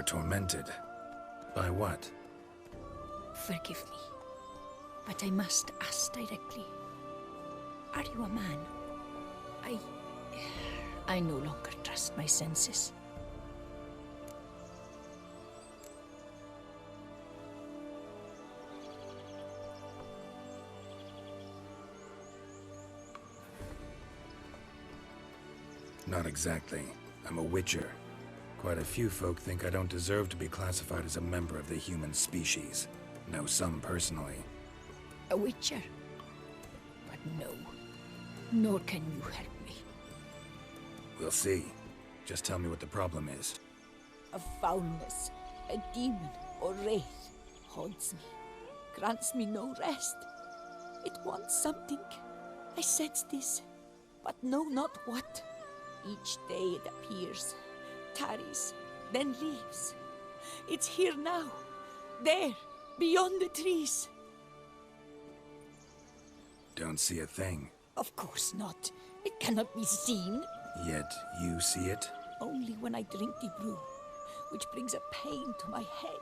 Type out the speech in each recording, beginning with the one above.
You're tormented. By what? Forgive me, but I must ask directly. Are you a man? I no longer trust my senses. Not exactly. I'm a witcher. Quite a few folk think I don't deserve to be classified as a member of the human species. Know some personally. A witcher? But no. Nor can you help me. We'll see. Just tell me what the problem is. A foulness, a demon or wraith haunts me, grants me no rest. It wants something. I sense this, but know not what. Each day it appears, tarries, then leaves. It's here now, there, beyond the trees. Don't see a thing. Of course not. It cannot be seen. Yet you see it? Only when I drink the brew, which brings a pain to my head,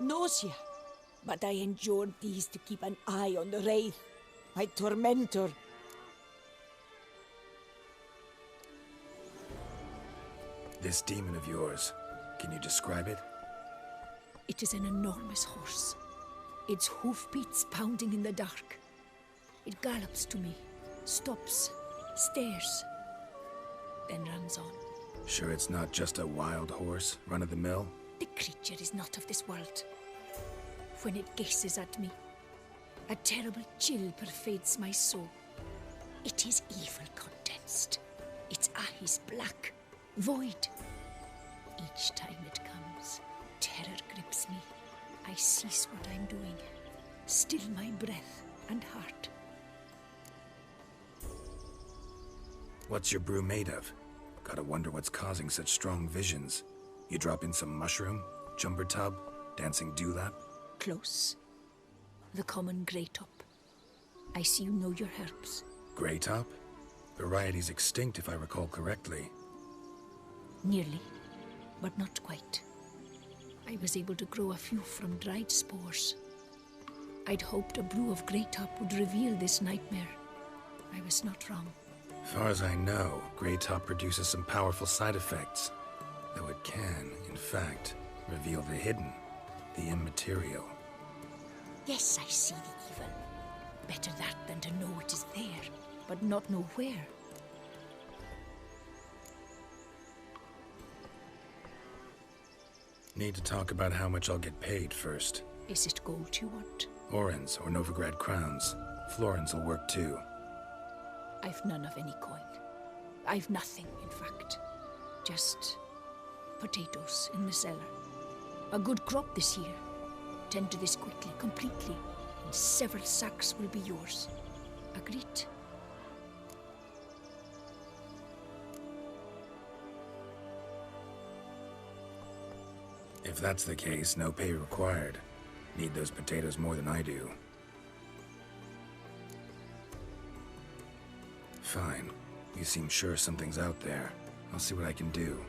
nausea. But I endured these to keep an eye on the wraith, my tormentor. This demon of yours, can you describe it? It is an enormous horse, its hoofbeats pounding in the dark. It gallops to me, stops, stares, then runs on. Sure it's not just a wild horse, run-of-the-mill? The creature is not of this world. When it gazes at me, a terrible chill pervades my soul. It is evil condensed, its eyes black, void. Each time it comes, terror grips me. I cease what I'm doing, still my breath and heart. What's your brew made of? Gotta wonder what's causing such strong visions. You drop in some mushroom, jumper tub, dancing dewlap? Close. The common grey top. I see you know your herbs. Grey top? Variety's extinct if I recall correctly. Nearly, but not quite. I was able to grow a few from dried spores. I'd hoped a brew of grey top would reveal this nightmare. I was not wrong. Far as I know, grey top produces some powerful side effects. Though it can, in fact, reveal the hidden, the immaterial. Yes, I see the evil. Better that than to know it is there, but not know where. Need to talk about how much I'll get paid first. Is it gold you want? Orens or Novigrad crowns. Florins will work too. I've none of any coin. I've nothing, in fact. Just potatoes in the cellar. A good crop this year. Tend to this quickly, completely, and several sacks will be yours. Agreed? If that's the case, no pay required. Need those potatoes more than I do. Fine. You seem sure something's out there. I'll see what I can do.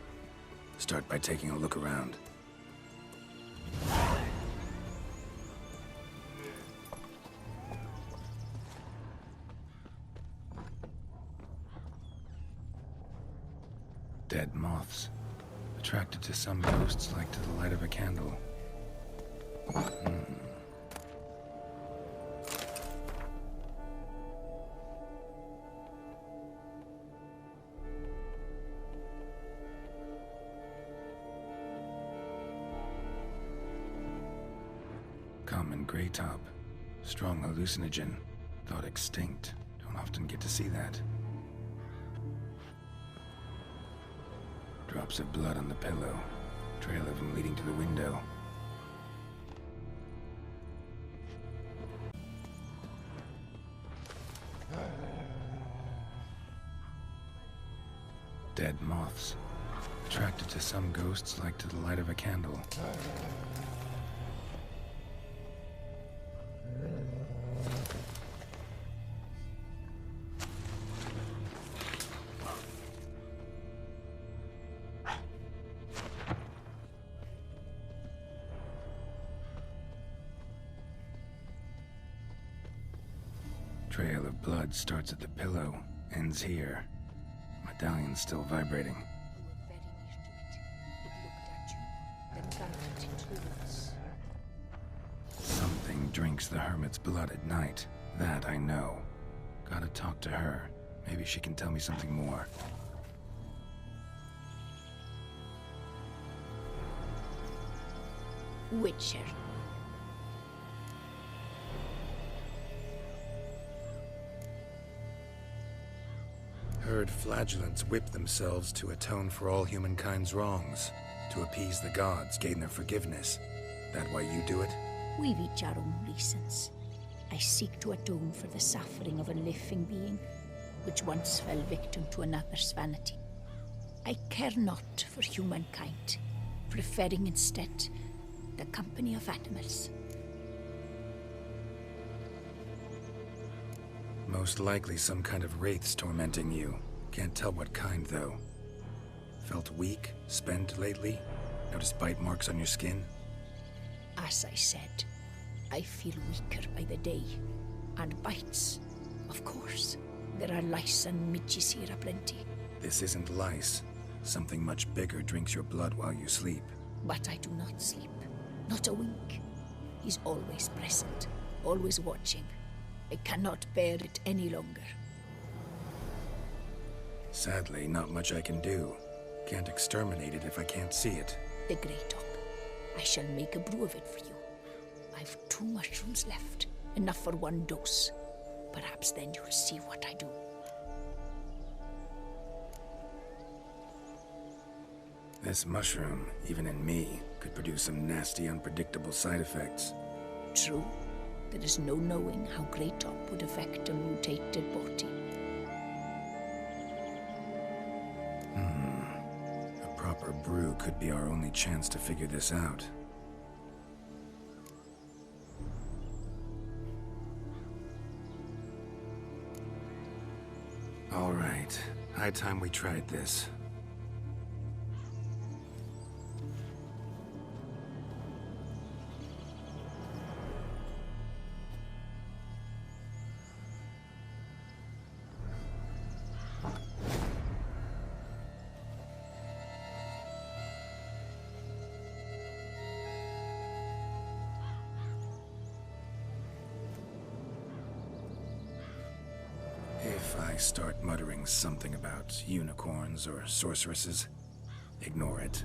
Start by taking a look around. Dead moths. Attracted to some ghosts like to the light of a candle. Common grey top. Strong hallucinogen. Thought extinct. Don't often get to see that. Drops of blood on the pillow. Trail of them leading to the window. Dead moths. Attracted to some ghosts like to the light of a candle. Trail of blood starts at the pillow, ends here. Medallion's still vibrating. You were very near to it. It looked at you, then gulped into us. Something drinks the hermit's blood at night. That I know. Gotta talk to her. Maybe she can tell me something more. Witcher. Heard flagellants whip themselves to atone for all humankind's wrongs. To appease the gods, gain their forgiveness. That why you do it? We've each our own reasons. I seek to atone for the suffering of a living being, which once fell victim to another's vanity. I care not for humankind, preferring instead the company of animals. Most likely some kind of wraiths tormenting you. Can't tell what kind, though. Felt weak, spent lately? Noticed bite marks on your skin? As I said, I feel weaker by the day. And bites, of course. There are lice and midges here aplenty. This isn't lice. Something much bigger drinks your blood while you sleep. But I do not sleep. Not a wink. He's always present, always watching. I cannot bear it any longer. Sadly, not much I can do. Can't exterminate it if I can't see it. The great dog. I shall make a brew of it for you. I've 2 mushrooms left, enough for 1 dose. Perhaps then you'll see what I do. This mushroom, even in me, could produce some nasty, unpredictable side effects. True. There is no knowing how Great Top would affect a mutated body. A proper brew could be our only chance to figure this out. All right. High time we tried this. If I start muttering something about unicorns or sorceresses, ignore it.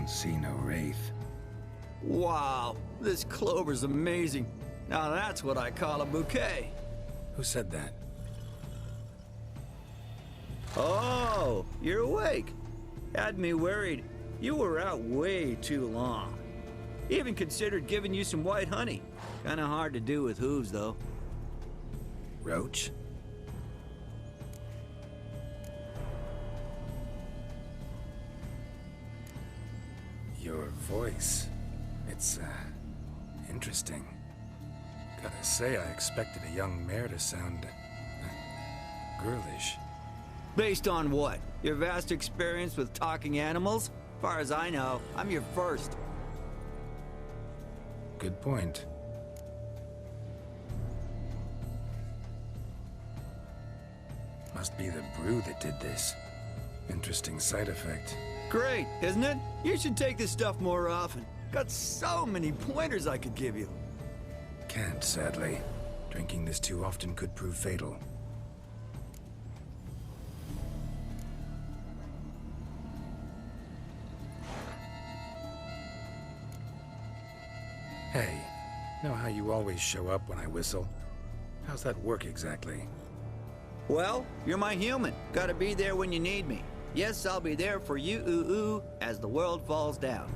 See no wraith. Wow, this clover's amazing. Now that's what I call a bouquet. Who said that? Oh, you're awake. Had me worried. You were out way too long. Even considered giving you some white honey. Kinda hard to do with hooves, though. Roach? Your voice. It's, interesting. Gotta say, I expected a young mare to sound, girlish. Based on what? Your vast experience with talking animals? Far as I know, I'm your first. Good point. Must be the brew that did this. Interesting side effect. Great, isn't it? You should take this stuff more often. Got so many pointers I could give you. Can't, sadly. Drinking this too often could prove fatal. Hey, know how you always show up when I whistle? How's that work exactly? Well, you're my human. Gotta be there when you need me. Yes, I'll be there for you, ooh, as the world falls down.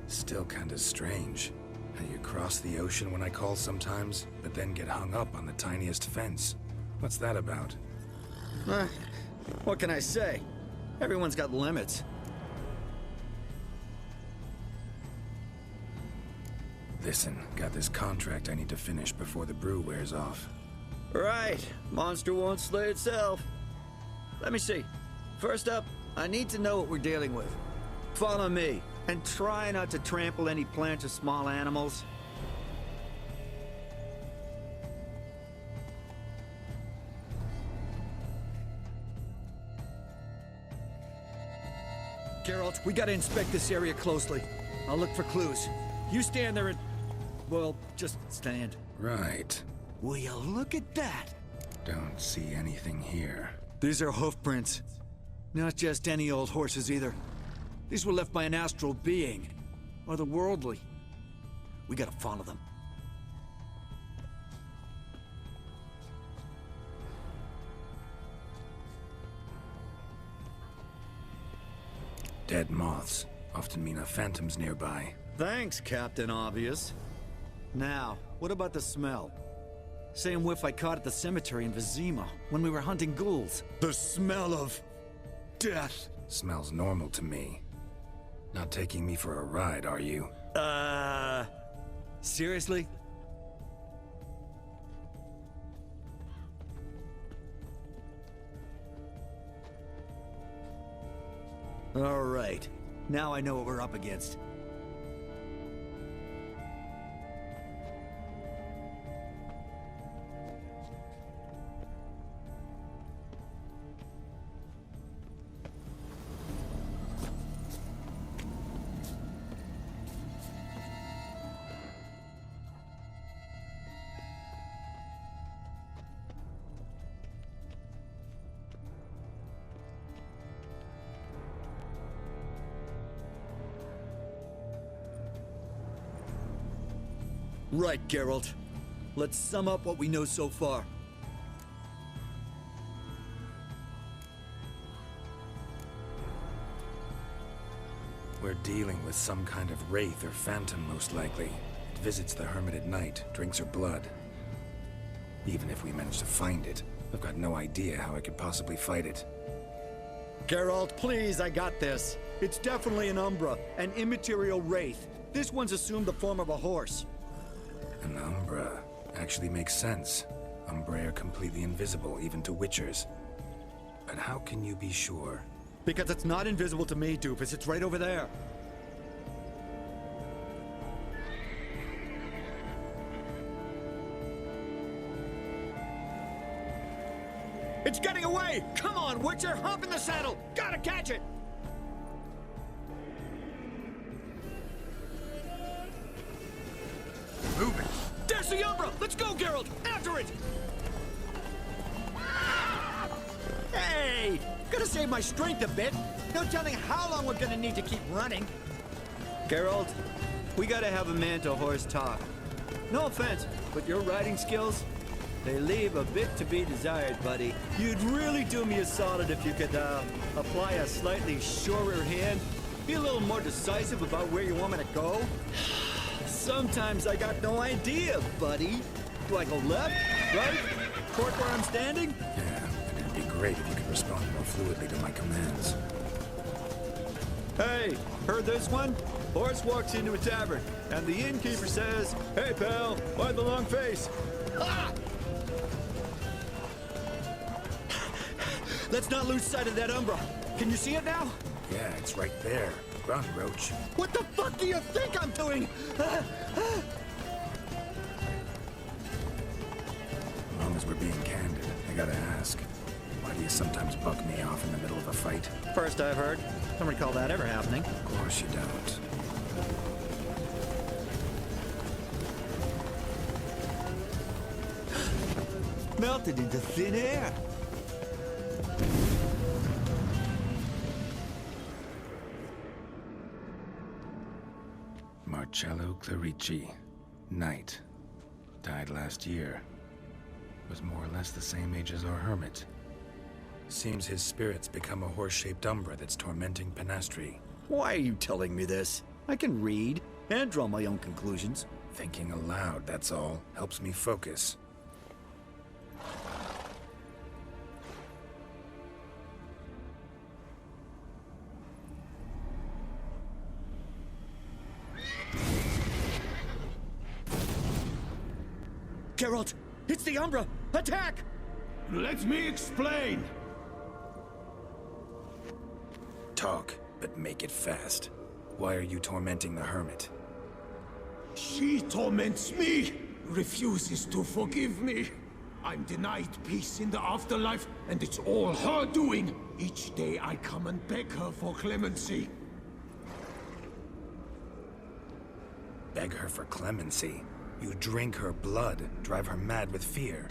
Still kinda strange. How you cross the ocean when I call sometimes, but then get hung up on the tiniest fence. What's that about? What can I say? Everyone's got limits. Listen, got this contract I need to finish before the brew wears off. Right. Monster won't slay itself. Let me see. First up, I need to know what we're dealing with. Follow me, and try not to trample any plants or small animals. Geralt, we gotta inspect this area closely. I'll look for clues. You stand there and... well, just stand. Right. Will you look at that? Don't see anything here. These are hoof prints. Not just any old horses either. These were left by an astral being. Otherworldly. We gotta follow them. Dead moths often mean a phantom's nearby. Thanks, Captain Obvious. Now, what about the smell? Same whiff I caught at the cemetery in Vizima when we were hunting ghouls. The smell of... death. Smells normal to me. Not taking me for a ride, are you? Seriously? All right. Now I know what we're up against. Right, Geralt. Let's sum up what we know so far. We're dealing with some kind of wraith or phantom, most likely. It visits the hermit at night, drinks her blood. Even if we manage to find it, I've got no idea how I could possibly fight it. Geralt, please, I got this. It's definitely an Umbra, an immaterial wraith. This one's assumed the form of a horse. An Umbra actually makes sense. Umbra are completely invisible, even to Witchers. But how can you be sure? Because it's not invisible to me, Doofus. It's right over there. It's getting away! Come on, Witcher! Hop in the saddle! Gotta catch it! Move it! There's the Umbra! Let's go, Geralt! After it! Hey! Gotta save my strength a bit. No telling how long we're gonna need to keep running. Geralt, we gotta have a man-to-horse talk. No offense, but your riding skills, they leave a bit to be desired, buddy. You'd really do me a solid if you could, apply a slightly surer hand. Be a little more decisive about where you want me to go. Sometimes I got no idea, buddy. Do I go left, right, toward where I'm standing? Yeah, it'd be great if you could respond more fluidly to my commands. Hey, heard this one? Horse walks into a tavern, and the innkeeper says, "Hey, pal, why the long face?" Ah! Let's not lose sight of that Umbra. Can you see it now? Yeah, it's right there. Run, Roach. What the fuck do you think I'm doing? As long as we're being candid, I gotta ask. Why Why do you sometimes buck me off in the middle of a fight? First I've heard. Don't recall that ever happening. Of course you don't. Melted into thin air. Marcello Clarici. Knight. Died last year. Was more or less the same age as our hermit. Seems his spirit's become a horse-shaped umbra that's tormenting Penastri. Why are you telling me this? I can read and draw my own conclusions. Thinking aloud, that's all. Helps me focus. Geralt, it's the Umbra! Attack! Let me explain! Talk, but make it fast. Why are you tormenting the hermit? She torments me, refuses to forgive me. I'm denied peace in the afterlife, and it's all her doing. Each day I come and beg her for clemency. Beg her for clemency? You drink her blood, drive her mad with fear.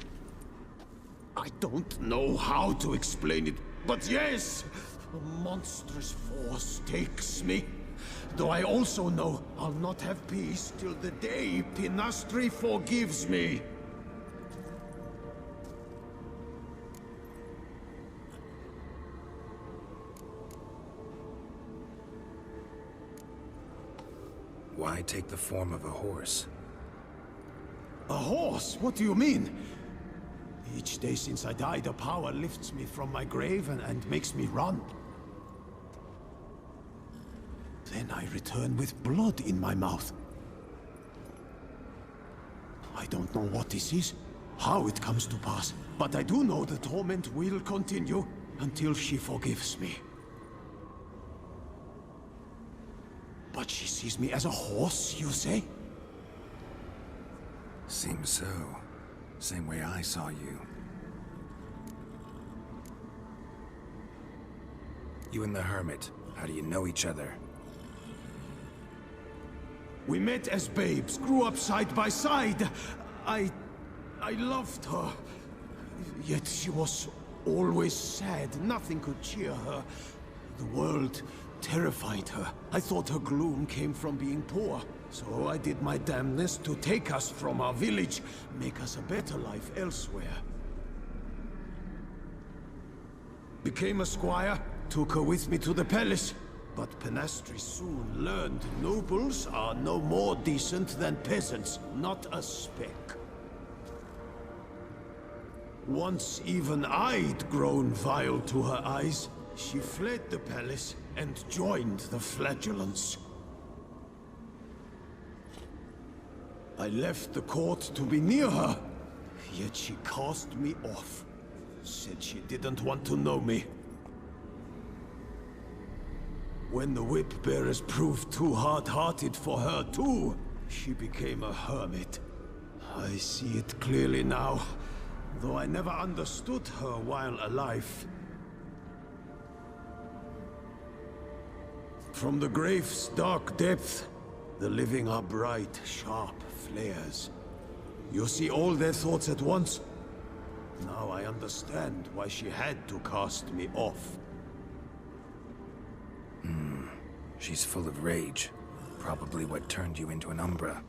I don't know how to explain it, but yes, a monstrous force takes me. Though I also know I'll not have peace till the day Penastri forgives me. Why take the form of a horse? A horse? What do you mean? Each day since I died, a power lifts me from my grave and makes me run. Then I return with blood in my mouth. I don't know what this is, how it comes to pass, but I do know the torment will continue until she forgives me. But she sees me as a horse, you say? Seems so. Same way I saw you. You and the hermit, how do you know each other? We met as babes, grew up side by side. I loved her. Yet she was always sad. Nothing could cheer her. The world terrified her. I thought her gloom came from being poor. So I did my damnedest to take us from our village, make us a better life elsewhere. Became a squire, took her with me to the palace. But Penastri soon learned nobles are no more decent than peasants, not a speck. Once even I'd grown vile to her eyes, she fled the palace and joined the flagellants. I left the court to be near her, yet she cast me off. Said she didn't want to know me. When the whip-bearers proved too hard-hearted for her too, she became a hermit. I see it clearly now, though I never understood her while alive. From the grave's dark depth, the living are bright, sharp flares. You see all their thoughts at once. Now I understand why she had to cast me off. She's full of rage. Probably what turned you into an Umbra.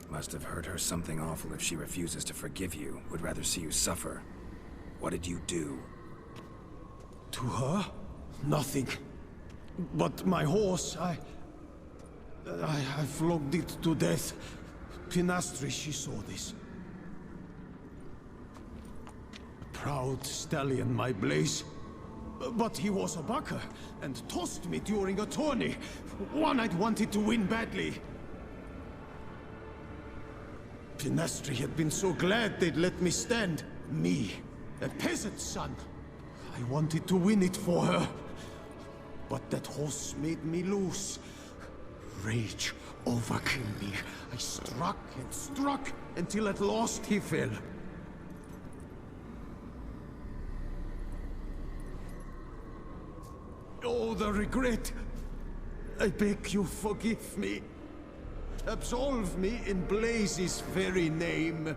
Must have hurt her something awful if she refuses to forgive you, would rather see you suffer. What did you do? To her? Nothing. But my horse, I flogged it to death. Penastri, she saw this. Proud stallion, my Blaze. But he was a bucker, and tossed me during a tourney. One I'd wanted to win badly. Penastri had been so glad they'd let me stand. Me, a peasant's son. I wanted to win it for her. But that horse made me loose. Rage overcame me. I struck and struck until at last he fell. Oh, the regret. I beg you, forgive me. Absolve me in Blaze's very name.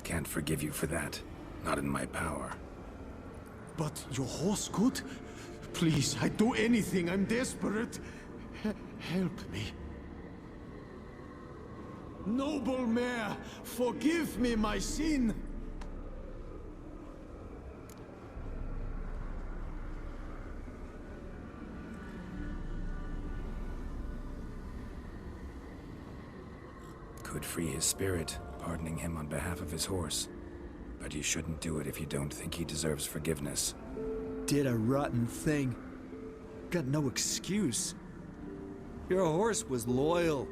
Can't forgive you for that. Not in my power. But your horse could? Please, I'd do anything. I'm desperate. Help me. Noble mare, forgive me my sin. Could free his spirit, pardoning him on behalf of his horse. But you shouldn't do it if you don't think he deserves forgiveness. Did a rotten thing. Got no excuse. Your horse was loyal.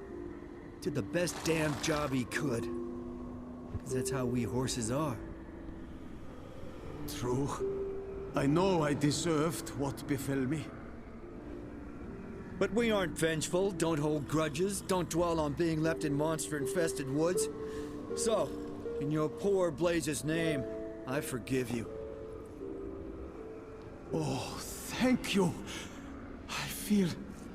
Did the best damn job he could. 'Cause that's how we horses are. True. I know I deserved what befell me. But we aren't vengeful, don't hold grudges, don't dwell on being left in monster-infested woods. So, in your poor Blaze's name, I forgive you. Oh, thank you. I feel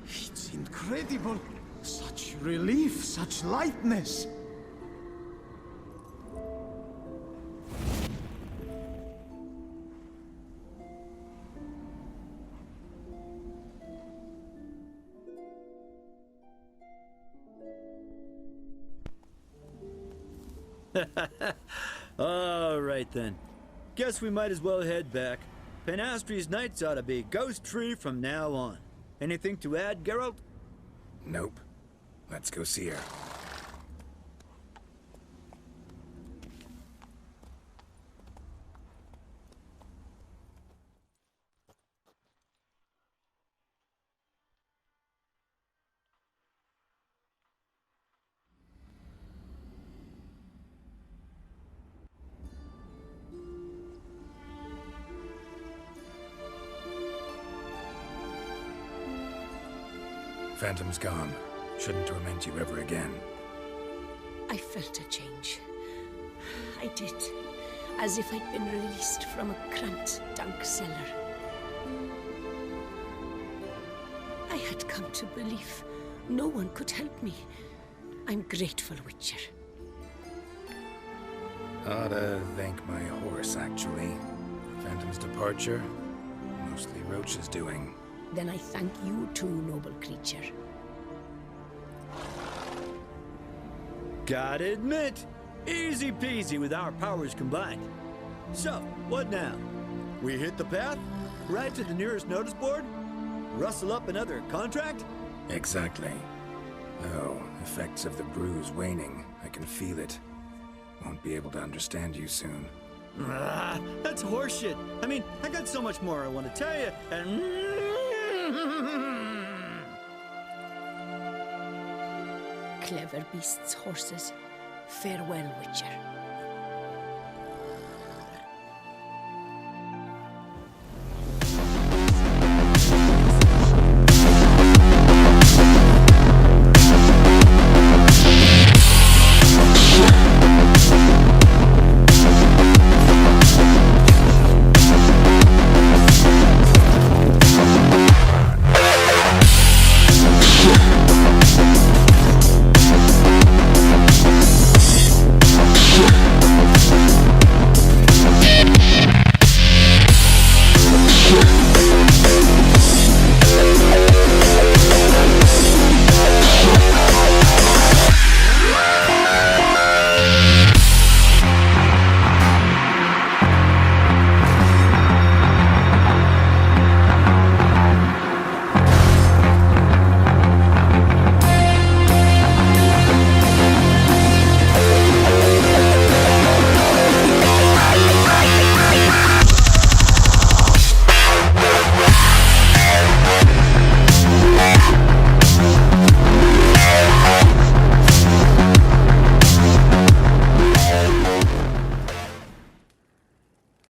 it's incredible. Such relief, such lightness. All right then. Guess we might as well head back. Penastri's nights ought to be ghost-free from now on. Anything to add, Geralt? Nope. Let's go see her. Phantom's gone. Shouldn't torment you ever again. I felt a change. I did. As if I'd been released from a cramped, dank cellar. I had come to believe no one could help me. I'm grateful, Witcher. Ought to thank my horse, actually. Phantom's departure, mostly Roach's doing. Then I thank you too, noble creature. Gotta admit, easy peasy with our powers combined. So, what now? We hit the path? Right to the nearest notice board? Rustle up another contract? Exactly. Oh, effects of the bruise waning. I can feel it. Won't be able to understand you soon. That's horseshit. I mean, I got so much more I want to tell you, and... Clever beasts, horses. Farewell, Witcher.